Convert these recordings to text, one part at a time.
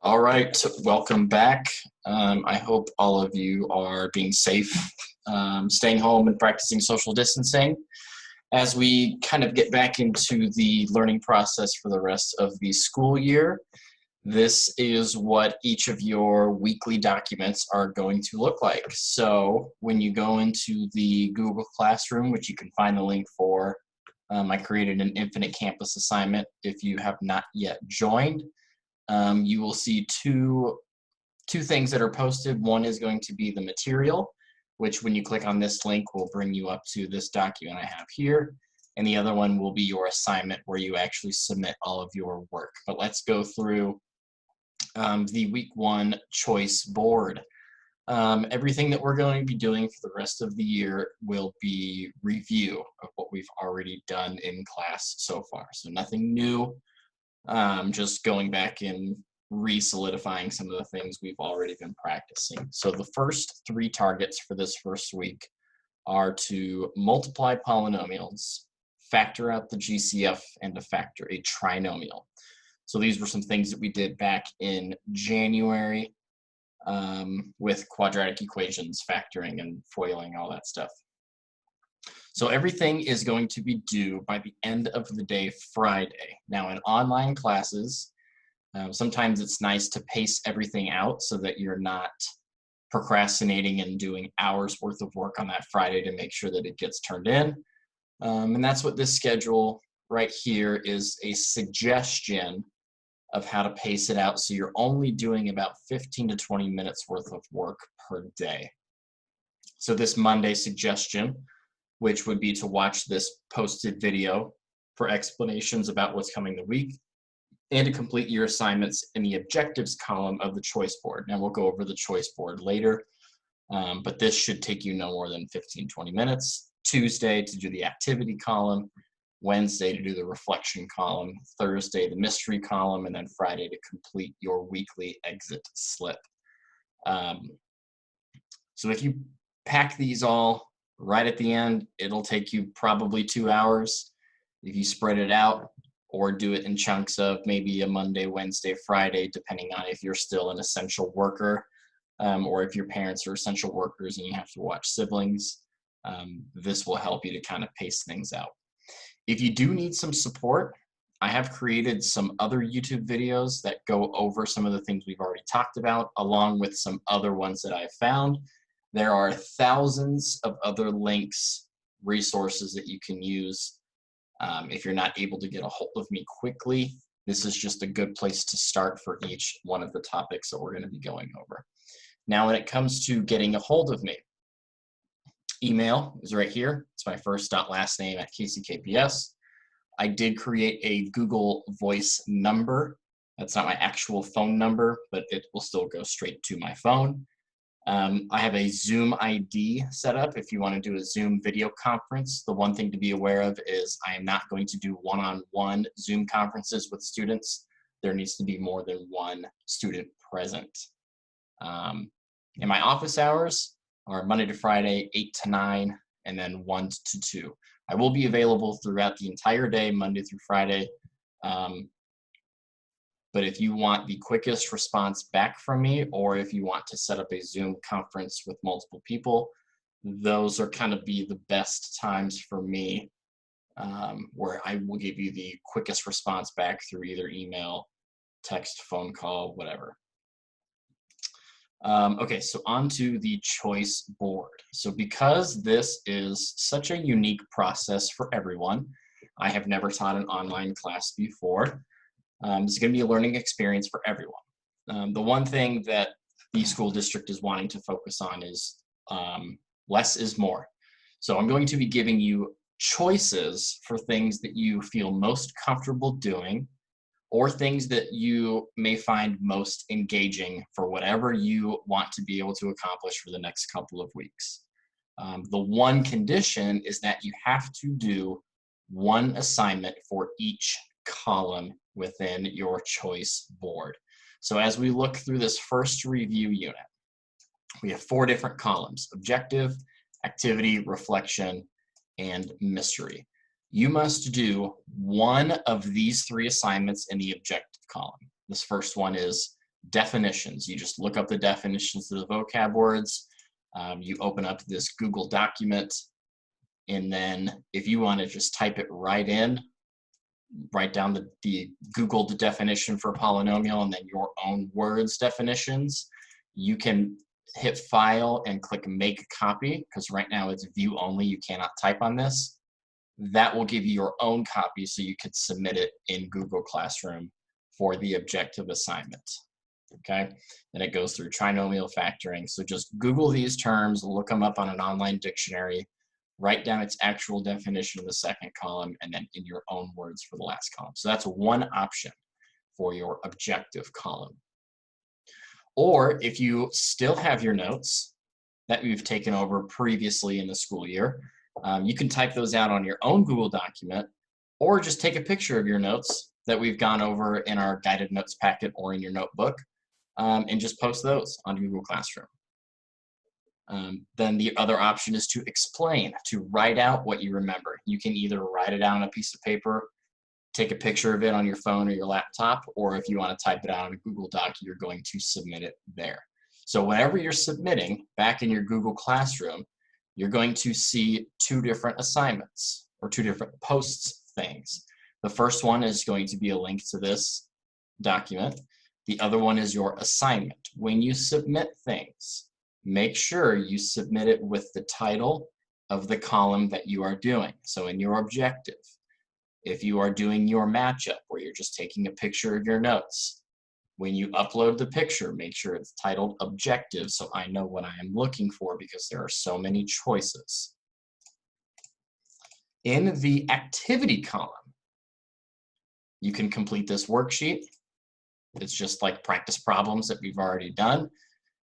All right, welcome back. I hope all of you are being safe, staying home and practicing social distancing. As we kind of get back into the learning process for the rest of the school year, this is what each of your weekly documents are going to look like. So when you go into the Google Classroom, which you can find the link for, I created an Infinite Campus assignment. If you have not yet joined, you will see two things that are posted. One is going to be the material, which when you click on this link will bring you up to this document I have here. And the other one will be your assignment where you actually submit all of your work. But let's go through the week one choice board. Everything that we're going to be doing for the rest of the year will be review of what we've already done in class so far. So nothing new. Just going back and re-solidifying some of the things we've already been practicing. So the first three targets for this first week are to multiply polynomials, factor out the GCF, and to factor a trinomial. So these were some things that we did back in January with quadratic equations, factoring and foiling, all that stuff. So everything is going to be due by the end of the day Friday. Now in online classes, sometimes it's nice to pace everything out so that you're not procrastinating and doing hours worth of work on that Friday to make sure that it gets turned in. And that's what this schedule right here is, a suggestion of how to pace it out so you're only doing about 15 to 20 minutes worth of work per day. So this Monday suggestion, which would be to watch this posted video for explanations about what's coming the week, and to complete your assignments in the objectives column of the choice board. Now we'll go over the choice board later, but this should take you no more than 15-20 minutes. Tuesday to do the activity column, Wednesday to do the reflection column, Thursday the mystery column, and then Friday to complete your weekly exit slip. So if you pack these all right at the end, it'll take you probably 2 hours. If you spread it out or do it in chunks of maybe a Monday, Wednesday, Friday, depending on if you're still an essential worker or if your parents are essential workers and you have to watch siblings, this will help you to kind of pace things out. If you do need some support, I have created some other YouTube videos that go over some of the things we've already talked about, along with some other ones that I've found. There are thousands of other links, resources that you can use. If you're not able to get a hold of me quickly, this is just a good place to start for each one of the topics that we're going to be going over. Now, when it comes to getting a hold of me, email is right here. It's my first last name at KCKPS. I did create a Google Voice number. That's not my actual phone number, but it will still go straight to my phone. I have a Zoom ID set up if you want to do a Zoom video conference. The one thing to be aware of is I am not going to do one-on-one Zoom conferences with students. There needs to be more than one student present. And my office hours are Monday to Friday, 8 to 9, and then 1 to 2. I will be available throughout the entire day, Monday through Friday. But if you want the quickest response back from me, or if you want to set up a Zoom conference with multiple people, those are kind of be the best times for me, where I will give you the quickest response back through either email, text, phone call, whatever. Okay, so on to the choice board. So because this is such a unique process for everyone, I have never taught an online class before. This is going to be a learning experience for everyone. The one thing that the school district is wanting to focus on is less is more. So I'm going to be giving you choices for things that you feel most comfortable doing, or things that you may find most engaging for whatever you want to be able to accomplish for the next couple of weeks. The one condition is that you have to do one assignment for each column within your choice board. So as we look through this first review unit, we have 4 different columns: objective, activity, reflection, and mystery. You must do one of these 3 assignments in the objective column. This first one is definitions. You just look up the definitions of the vocab words. You open up this Google document, and then if you want to just type it right in, write down the Googled definition for polynomial and then your own words definitions, you can hit File and click Make Copy, because right now it's view only, you cannot type on this. That will give you your own copy so you could submit it in Google Classroom for the objective assignment. Okay, and it goes through trinomial factoring. So just Google these terms, look them up on an online dictionary, write down its actual definition in the second column, and then in your own words for the last column. So that's one option for your objective column. Or if you still have your notes that you've taken over previously in the school year, you can type those out on your own Google document, or just take a picture of your notes that we've gone over in our guided notes packet or in your notebook, and just post those on Google Classroom. Then the other option is to explain, to write out what you remember. You can either write it out on a piece of paper, take a picture of it on your phone or your laptop, or if you want to type it out on a Google Doc, you're going to submit it there. So whenever you're submitting back in your Google Classroom, you're going to see two different assignments or two different posts things. The first one is going to be a link to this document. The other one is your assignment. When you submit things, make sure you submit it with the title of the column that you are doing. So in your objective, if you are doing your matchup where you're just taking a picture of your notes, when you upload the picture, make sure it's titled objective so I know what I am looking for, because there are so many choices. In the activity column, you can complete this worksheet. It's just like practice problems that we've already done.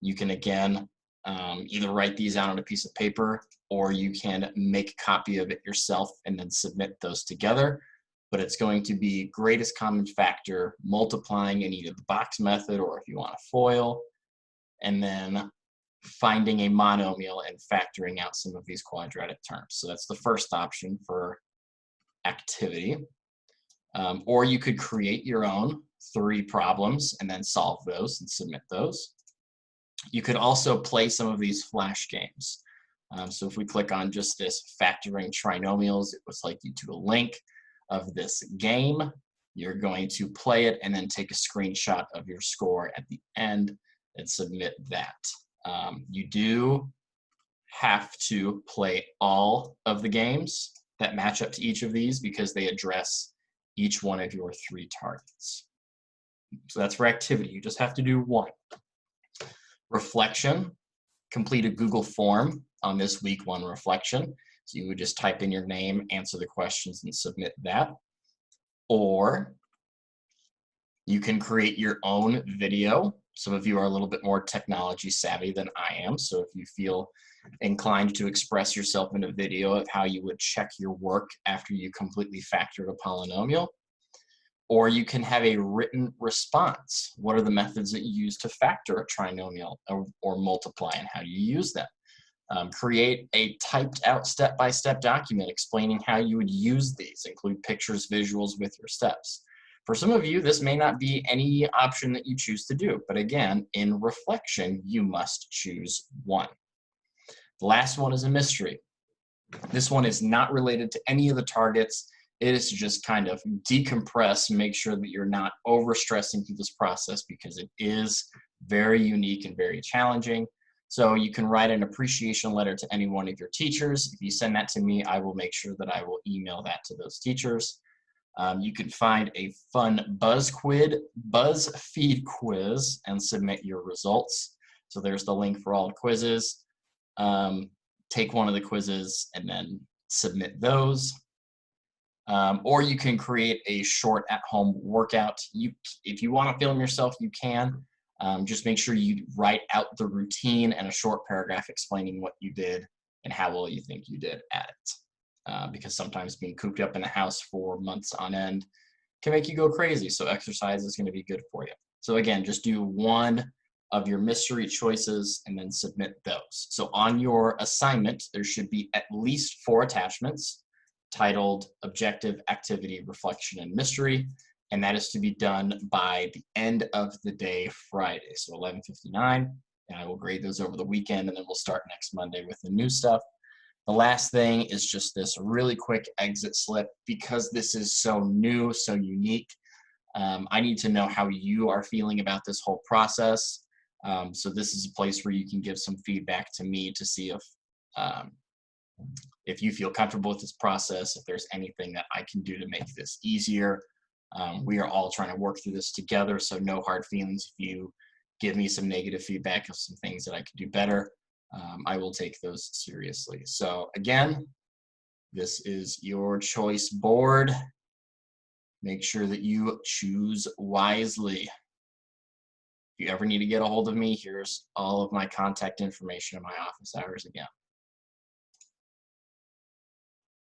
You can again either write these out on a piece of paper, or you can make a copy of it yourself and then submit those together. But it's going to be greatest common factor, multiplying in either the box method or if you want a FOIL, and then finding a monomial and factoring out some of these quadratic terms. So that's the first option for activity. Or you could create your own 3 problems and then solve those and submit those. You could also play some of these flash games. So if we click on just this factoring trinomials, it looks like you to a link of this game. You're going to play it and then take a screenshot of your score at the end and submit that. You do have to play all of the games that match up to each of these because they address each one of your 3 targets. So that's for activity. You just have to do 1. Reflection, complete a Google form on this week 1 reflection. So you would just type in your name, answer the questions, and submit that. Or you can create your own video. Some of you are a little bit more technology savvy than I am, so if you feel inclined to express yourself in a video of how you would check your work after you completely factored a polynomial. Or you can have a written response. What are the methods that you use to factor a trinomial or multiply, and how do you use them? Create a typed out step-by-step document explaining how you would use these. Include pictures, visuals with your steps. For some of you, this may not be any option that you choose to do, but again, in reflection, you must choose 1. The last one is a mystery. This one is not related to any of the targets. It is to just kind of decompress, make sure that you're not overstressing through this process because it is very unique and very challenging. So you can write an appreciation letter to any one of your teachers. If you send that to me, I will make sure that I will email that to those teachers. You can find a fun BuzzFeed quiz and submit your results. So there's the link for all the quizzes. Take one of the quizzes and then submit those. Or you can create a short at-home workout. If you want to film yourself, you can. Just make sure you write out the routine and a short paragraph explaining what you did and how well you think you did at it. Because sometimes being cooped up in the house for months on end can make you go crazy. So exercise is going to be good for you. So again, just do 1 of your mystery choices and then submit those. So on your assignment, there should be at least 4 attachments titled Objective, Activity, Reflection, and Mystery. and that is to be done by the end of the day Friday, so 11:59. And I will grade those over the weekend, and then we'll start next Monday with the new stuff. The last thing is just this really quick exit slip. Because this is so new, so unique, I need to know how you are feeling about this whole process. So this is a place where you can give some feedback to me to see um, if you feel comfortable with this process, if there's anything that I can do to make this easier. We are all trying to work through this together, so no hard feelings. If you give me some negative feedback of some things that I could do better, I will take those seriously. So again, this is your choice board. Make sure that you choose wisely. If you ever need to get a hold of me, here's all of my contact information in my office hours again.